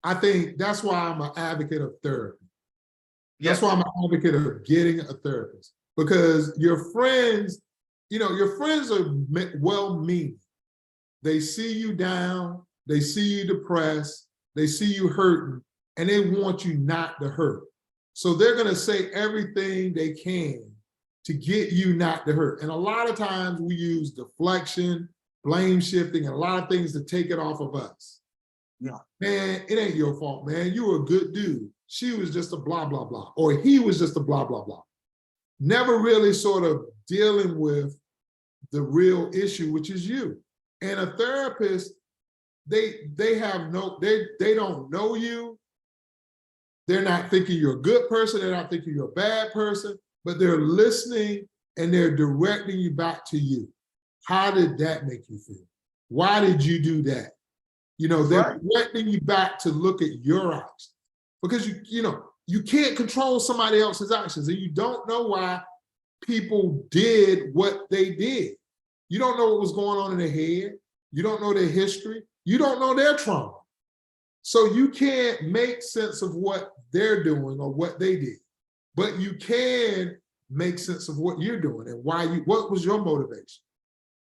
I think that's why I'm an advocate of therapy. That's why I'm an advocate of getting a therapist. Because your friends, your friends are well-meaning. They see you down, they see you depressed, they see you hurting, and they want you not to hurt. So they're going to say everything they can to get you not to hurt. And a lot of times we use deflection, blame shifting, and a lot of things to take it off of us. Yeah. Man, it ain't your fault, man. You were a good dude. She was just a blah, blah, blah. Or he was just a blah, blah, blah. Never really sort of dealing with the real issue, which is you. And a therapist, they don't know you. They're not thinking you're a good person. They're not thinking you're a bad person, but they're listening and they're directing you back to you. How did that make you feel? Why did you do that? They're directing you back to look at your actions, because you can't control somebody else's actions, and you don't know why people did what they did. You don't know what was going on in their head. You don't know their history. You don't know their trauma. So you can't make sense of what they're doing or what they did, but you can make sense of what you're doing and what was your motivation.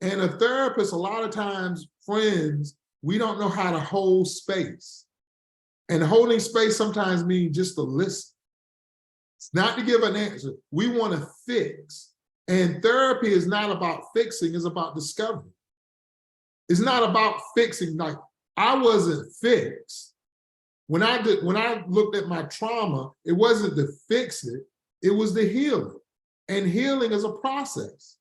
And a therapist, a lot of times, friends, we don't know how to hold space. And holding space sometimes means just to listen. It's not to give an answer. We want to fix. And therapy is not about fixing, it's about discovery. It's not about fixing. Like, I wasn't fixed. When I looked at my trauma, it wasn't to fix it, it was the healing. And healing is a process.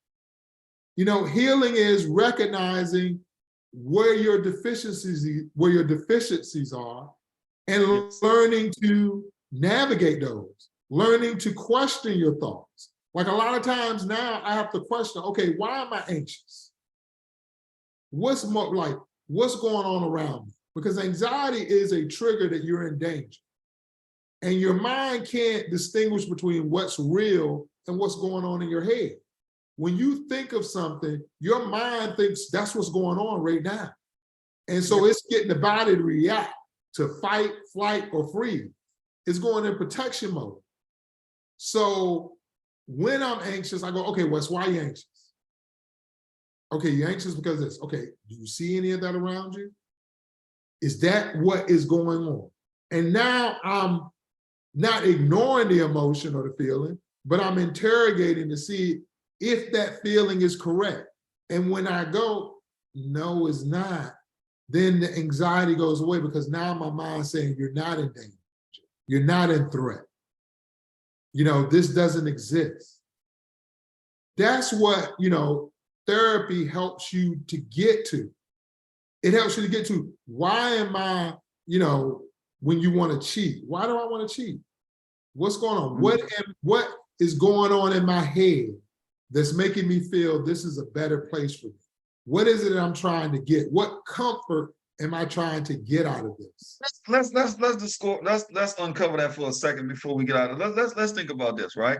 Healing is recognizing where your deficiencies are, and learning to navigate those, learning to question your thoughts, Like a lot of times now I have to question, okay, why am I anxious? What's more like, what's going on around me? Because anxiety is a trigger that you're in danger. And your mind can't distinguish between what's real and what's going on in your head. When you think of something, your mind thinks that's what's going on right now. And so it's getting the body to react to fight, flight, or freeze. It's going in protection mode. So when I'm anxious, I go, okay, Wes, why are you anxious? Okay, you're anxious because of this. Okay, do you see any of that around you? Is that what is going on? And now I'm not ignoring the emotion or the feeling, but I'm interrogating to see if that feeling is correct. And when I go, no, it's not, then the anxiety goes away because now my mind's saying you're not in danger. You're not in threat. You know, this doesn't exist. That's what, you know, therapy helps you to get to. It helps you to get to, why am I, you know, when you want to cheat, why do I want to cheat? What's going on? What is going on in my head that's making me feel this is a better place for me? What is it that I'm trying to get? What comfort am I trying to get out of this? Let's uncover that for a second before we get out of it. Let's think about this, right?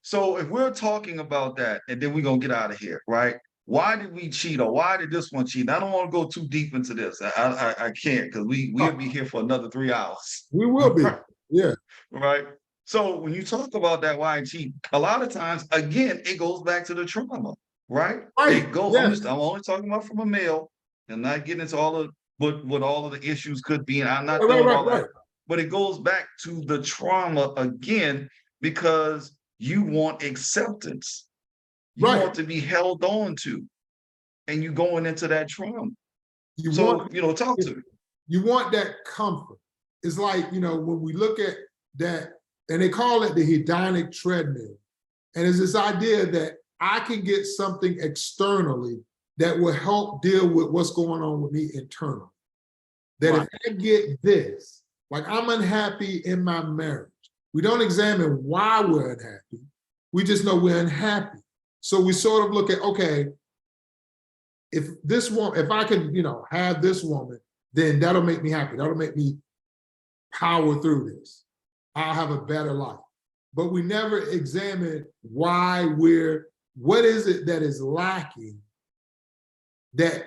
So if we're talking about that, and then we're gonna get out of here, right? Why did we cheat, or why did this one cheat? I don't want to go too deep into this. I can't, because we'll be here for another 3 hours. We will be, yeah. Right. So when you talk about that why I cheat, a lot of times, again, it goes back to the trauma, right? Right. It goes. Yes. I'm only talking about from a male, and not getting into all of what all of the issues could be, and I'm not Right, doing right, all right. that. But it goes back to the trauma again, because you want acceptance. You Right. want to be held on to, and you going into that trauma. You So, want, you know, talk to me. you want that comfort. It's like, you know, when we look at that, and they call it the hedonic treadmill. And it's this idea that I can get something externally that will help deal with what's going on with me internally. That Right. if I get this, like I'm unhappy in my marriage, we don't examine why we're unhappy. We just know we're unhappy. So we sort of look at, okay, if this woman, if I can, you know, have this woman, then that'll make me happy. That'll make me power through this. I'll have a better life. But we never examine why what is it that is lacking that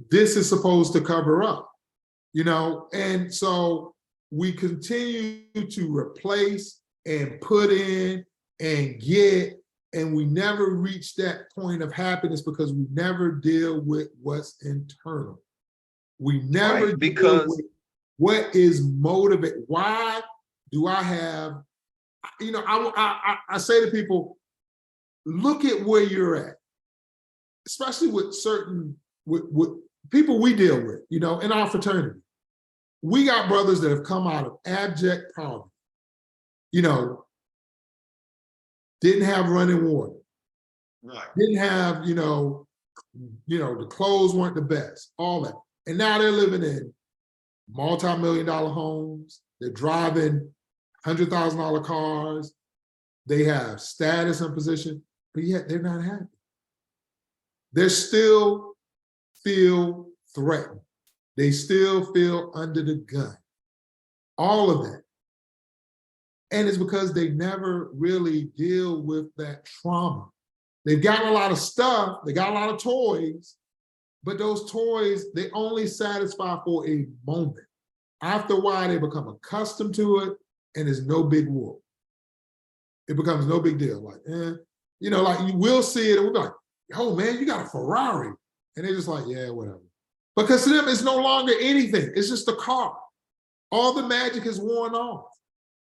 this is supposed to cover up, you know? And so we continue to replace and put in and get, and we never reach that point of happiness because we never deal with what's internal. We never Right, deal because with what is motivated. Why do I have, you know, I say to people, look at where you're at, especially with certain, with people we deal with, you know, in our fraternity. We got brothers that have come out of abject poverty, you know, didn't have running water, right. didn't have, you know, the clothes weren't the best, all that. And now they're living in multi-million-dollar homes. They're driving $100,000 cars. They have status and position, but yet they're not happy. They still feel threatened. They still feel under the gun. All of that. And it's because they never really deal with that trauma. They've gotten a lot of stuff, they got a lot of toys, but those toys, they only satisfy for a moment. After a while, they become accustomed to it, and it's no big whoop. It becomes no big deal. Like, you know, like you will see it, and we'll be like, "Oh man, you got a Ferrari," and they're just like, "Yeah, whatever." Because to them, it's no longer anything. It's just a car. All the magic is worn off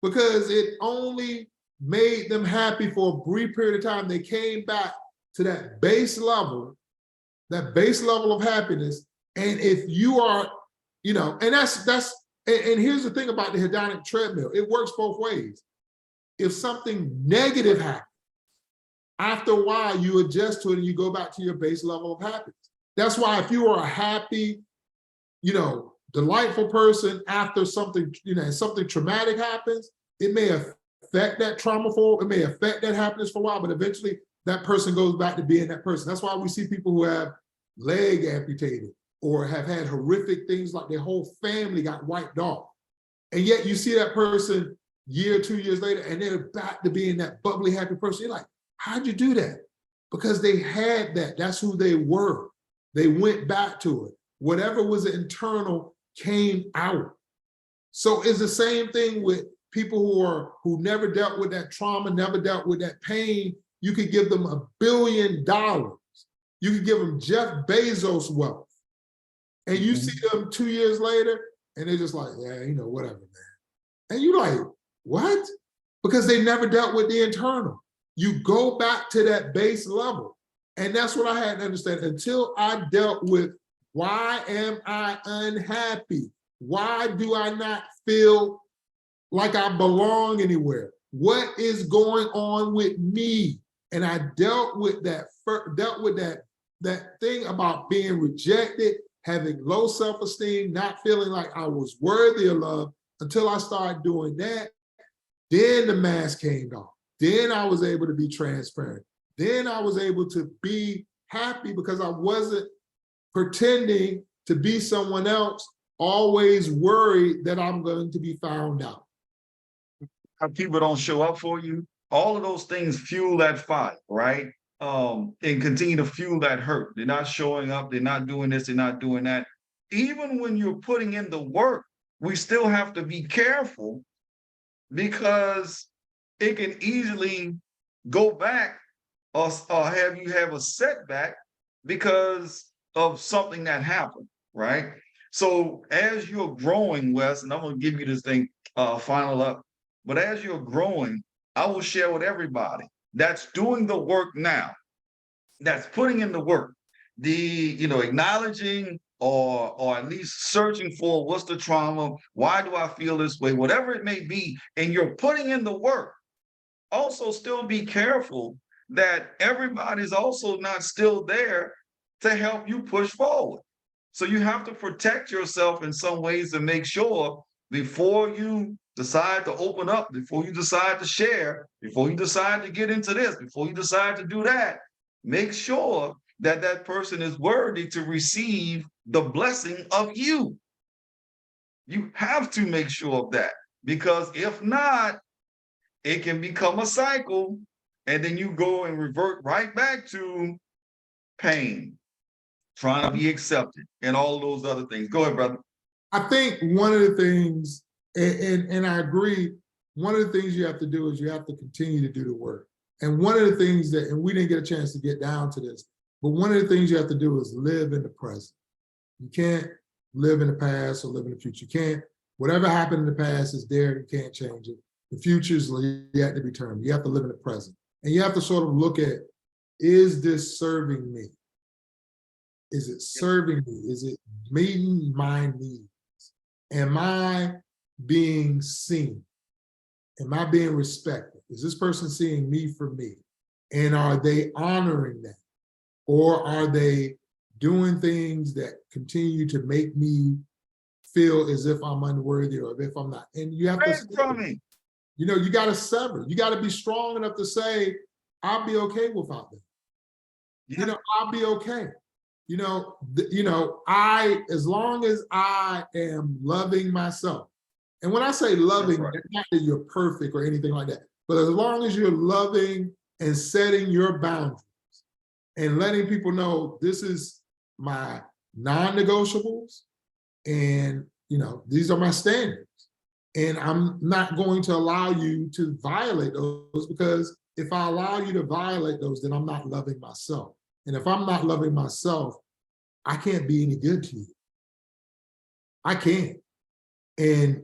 because it only made them happy for a brief period of time. They came back to that base level of happiness. And if you are, you know, and and here's the thing about the hedonic treadmill, it works both ways. If something negative happens, after a while, you adjust to it and you go back to your base level of happiness. That's why if you are a happy, you know, delightful person after something, you know, something traumatic happens, it may affect that trauma for, it may affect that happiness for a while, but eventually that person goes back to being that person. That's why we see people who have leg amputated or have had horrific things like their whole family got wiped off. And yet you see that person year, 2 years later, and they're back to being that bubbly, happy person. You're like, how'd you do that? Because they had that. That's who they were. They went back to it. Whatever was internal came out. So it's the same thing with people who never dealt with that trauma, never dealt with that pain. You could give them $1 billion. You could give them Jeff Bezos wealth. And you see them 2 years later, and they're just like, yeah, whatever, man. And you're like, what? Because they never dealt with the internal. You go back to that base level. And that's what I had to understand. Until I dealt with, why am I unhappy? Why do I not feel like I belong anywhere? What is going on with me? And I dealt with that thing about being rejected, having low self-esteem, not feeling like I was worthy of love. Until I started doing that, then the mask came off. Then I was able to be transparent. Then I was able to be happy because I wasn't pretending to be someone else, always worried that I'm going to be found out. How people don't show up for you, all of those things fuel that fire, right? And continue to fuel that hurt. They're not showing up, they're not doing this, they're not doing that. Even when you're putting in the work, we still have to be careful because it can easily go back or have you have a setback because of something that happened, right? So as you're growing, Wes, and I'm going to give you this thing final up, but as you're growing, I will share with everybody that's doing the work now, that's putting in the work, acknowledging or at least searching for what's the trauma, why do I feel this way, whatever it may be, and you're putting in the work. Also, still be careful that everybody's also not still there to help you push forward. So you have to protect yourself in some ways to make sure before you decide to open up, before you decide to share, before you decide to get into this, before you decide to do that, make sure that that person is worthy to receive the blessing of you. You have to make sure of that, because if not, it can become a cycle, and then you go and revert right back to pain, trying to be accepted, and all those other things. Go ahead, brother. I think one of the things, and I agree, one of the things you have to do is you have to continue to do the work. And one of the things that, and we didn't get a chance to get down to this, but one of the things you have to do is live in the present. You can't live in the past or live in the future. You can't, whatever happened in the past is there, you can't change it. The future is yet to be determined. You have to live in the present. And you have to sort of look at, is this serving me? Is it serving me? Is it meeting my needs? Am I being seen? Am I being respected? Is this person seeing me for me? And are they honoring that? Or are they doing things that continue to make me feel as if I'm unworthy or if I'm not? And you have to, you got to sever. You got to be strong enough to say, I'll be okay without them. Yeah. I'll be okay. As long as I am loving myself. And when I say loving, right, it's not that you're perfect or anything like that, but as long as you're loving and setting your boundaries and letting people know this is my non-negotiables and, these are my standards. And I'm not going to allow you to violate those, because if I allow you to violate those, then I'm not loving myself. And if I'm not loving myself, I can't be any good to you. I can't. And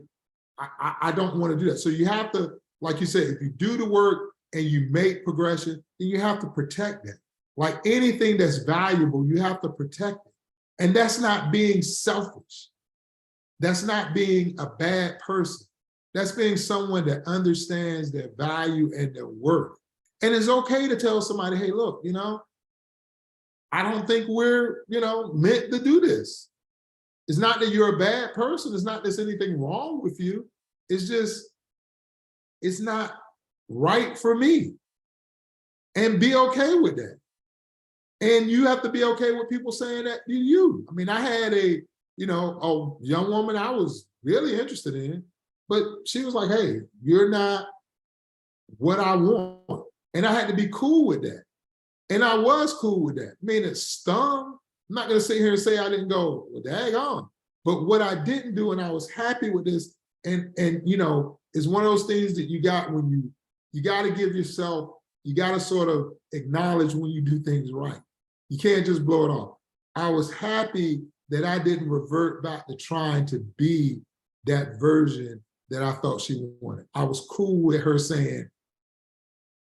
I don't want to do that. So you have to, like you said, if you do the work and you make progression, then you have to protect that. Like anything that's valuable, you have to protect it. And that's not being selfish. That's not being a bad person. That's being someone that understands their value and their worth. And it's okay to tell somebody, hey, look, I don't think we're, meant to do this. It's not that you're a bad person. It's not there's anything wrong with you. It's just, it's not right for me and be okay with that. And you have to be okay with people saying that to you. I mean, I had a young woman I was really interested in, but she was like, hey, you're not what I want. And I had to be cool with that. And I was cool with that. I mean, it stung. I'm not going to sit here and say I didn't go, well, daggone. But what I didn't do, and I was happy with this, and is one of those things that you got when you got to give yourself, you got to sort of acknowledge when you do things right. You can't just blow it off. I was happy that I didn't revert back to trying to be that version that I thought she wanted. I was cool with her saying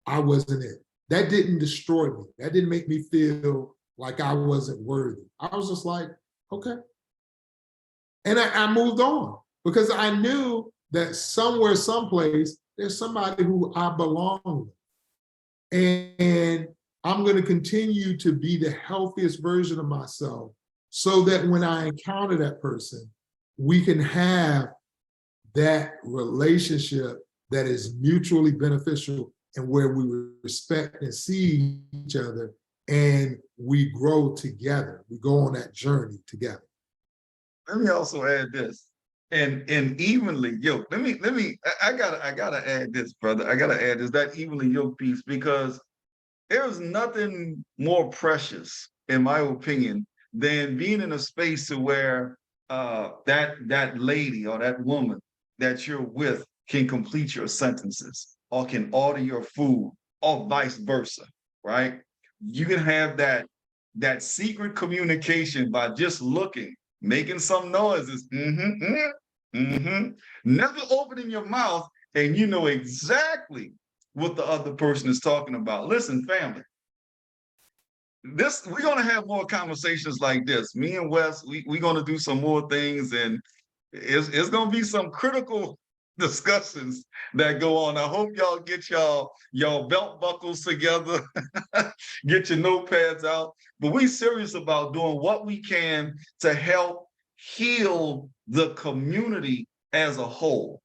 I wasn't it. That didn't destroy me. That didn't make me feel like I wasn't worthy. I was just like, okay. And I moved on because I knew that somewhere, someplace, there's somebody who I belong with. And I'm going to continue to be the healthiest version of myself so that when I encounter that person, we can have that relationship that is mutually beneficial and where we respect and see each other and we grow together. We go on that journey together. Let me also add this. And evenly yoked. I gotta add this, brother. I gotta add this, that evenly yoked piece, because there's nothing more precious, in my opinion, than being in a space to where that lady or that woman that you're with can complete your sentences or can order your food or vice versa, right? You can have that secret communication by just looking, making some noises, never opening your mouth, and you know exactly what the other person is talking about. Listen, family, we're gonna have more conversations like this. Me and Wes, we're gonna do some more things, and it's gonna be some critical discussions that go on. I hope y'all get y'all belt buckles together, get your notepads out. But we serious about doing what we can to help heal the community as a whole,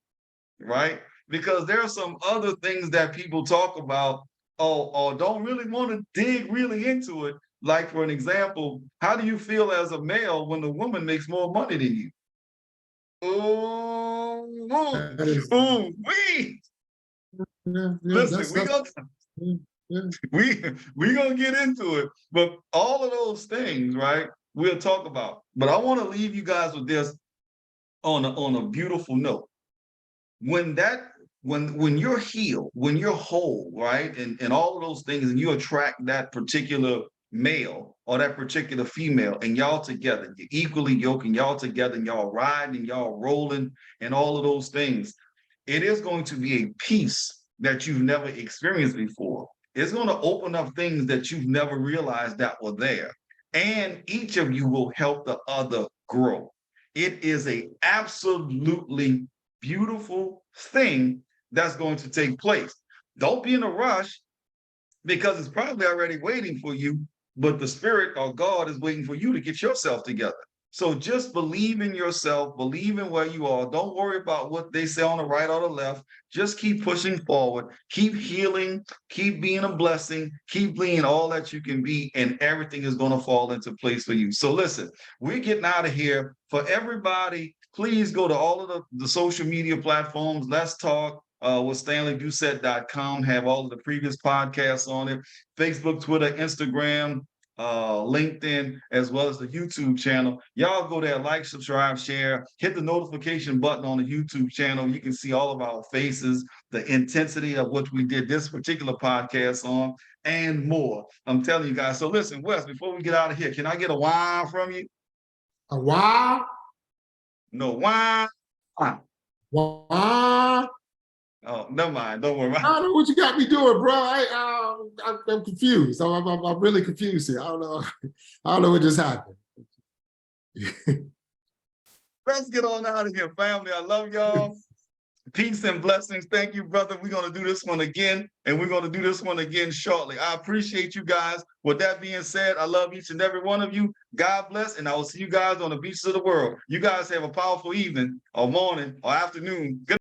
right? Because there are some other things that people talk about or don't really want to dig really into it. Like, for an example, how do you feel as a male when the woman makes more money than you? Oh, we listen. We gonna get into it, but all of those things, right? We'll talk about. But I want to leave you guys with this on a beautiful note. When you're healed, when you're whole, right, and all of those things, and you attract that particular male or that particular female, and y'all together, you're equally yoked, and y'all together, and y'all riding, and y'all rolling, and all of those things, it is going to be a peace that you've never experienced before. It's going to open up things that you've never realized that were there, and each of you will help the other grow. It is a absolutely beautiful thing that's going to take place. Don't be in a rush, because it's probably already waiting for you, but the Spirit or God is waiting for you to get yourself together. So just believe in yourself, believe in where you are. Don't worry about what they say on the right or the left. Just keep pushing forward, keep healing, keep being a blessing, keep being all that you can be, and everything is going to fall into place for you. So listen, we're getting out of here. For everybody, please go to all of the social media platforms. Let's talk with StanleyDoucette.com. Have all of the previous podcasts on it. Facebook, Twitter, Instagram, LinkedIn, as well as the YouTube channel. Y'all go there, like, subscribe, share, hit the notification button on the YouTube channel. You can see all of our faces, the intensity of what we did this particular podcast on, and more. I'm telling you guys. So listen, Wes, before we get out of here, can I get a wine from you? A wine? No, wine. Wine? Oh, never mind. Don't worry. I don't know what you got me doing, bro. I'm confused. I'm really confused here. I don't know. I don't know what just happened. Let's get on out of here, family. I love y'all. Peace and blessings. Thank you, brother. We're going to do this one again, and we're going to do this one again shortly. I appreciate you guys. With that being said, I love each and every one of you. God bless, and I will see you guys on the beaches of the world. You guys have a powerful evening or morning or afternoon. Good